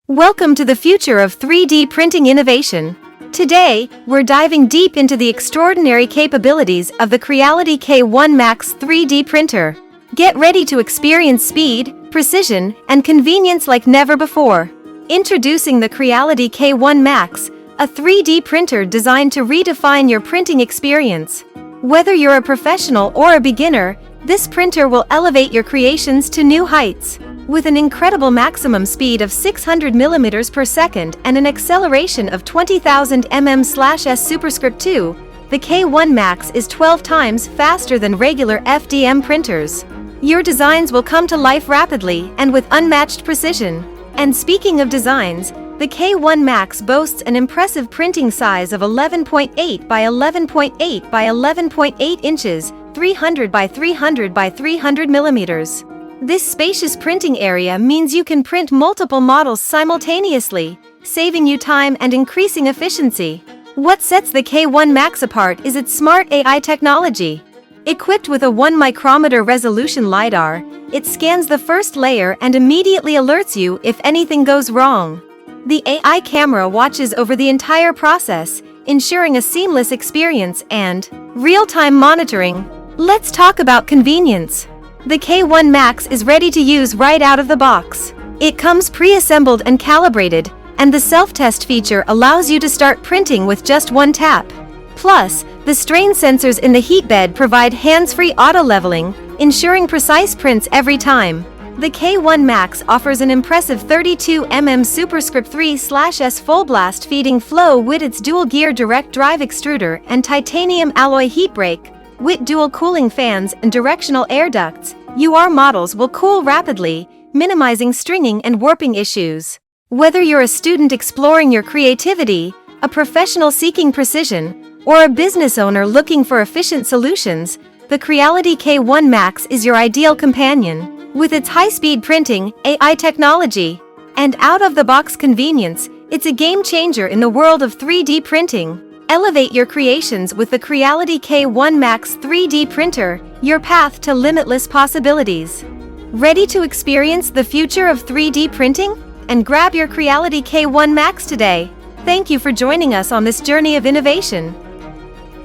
Welcome to the future of 3D printing innovation. Today, we're diving deep into the extraordinary capabilities of the Creality K1 Max 3D printer. Get ready to experience speed, precision, and convenience like never before. Introducing the Creality K1 Max, a 3D printer designed to redefine your printing experience. Whether you're a professional or a beginner, this printer will elevate your creations to new heights. With an incredible maximum speed of 600 mm per second and an acceleration of 20,000 mm/s superscript 2, the K1 Max is 12 times faster than regular FDM printers. Your designs will come to life rapidly and with unmatched precision. And speaking of designs, the K1 Max boasts an impressive printing size of 11.8 by 11.8 by 11.8 inches, 300 by 300 by 300 millimeters. This spacious printing area means you can print multiple models simultaneously, saving you time and increasing efficiency. What sets the K1 Max apart is its smart AI technology. Equipped with a 1 micrometer resolution LiDAR, it scans the first layer and immediately alerts you if anything goes wrong. The AI camera watches over the entire process, ensuring a seamless experience and real-time monitoring. Let's talk about convenience. The K1 Max is ready to use right out of the box. It comes pre-assembled and calibrated, and the self-test feature allows you to start printing with just one tap. Plus, the strain sensors in the heat bed provide hands-free auto-leveling, ensuring precise prints every time. The K1 Max offers an impressive 32 mm superscript 3/s full blast feeding flow with its dual-gear direct drive extruder and titanium alloy heat break. With dual cooling fans and directional air ducts, your models will cool rapidly, minimizing stringing and warping issues. Whether you're a student exploring your creativity, a professional seeking precision, or a business owner looking for efficient solutions, the Creality K1 Max is your ideal companion. With its high-speed printing, AI technology, and out-of-the-box convenience, it's a game-changer in the world of 3D printing. Elevate your creations with the Creality K1 Max 3D printer, your path to limitless possibilities. Ready to experience the future of 3D printing? And grab your Creality K1 Max today. Thank you for joining us on this journey of innovation.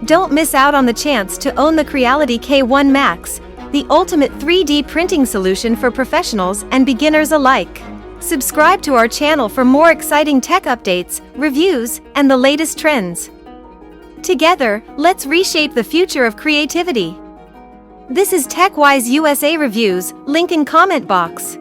Don't miss out on the chance to own the Creality K1 Max, the ultimate 3D printing solution for professionals and beginners alike. Subscribe to our channel for more exciting tech updates, reviews, and the latest trends. Together, let's reshape the future of creativity. This is TechWise USA Reviews, link in comment box.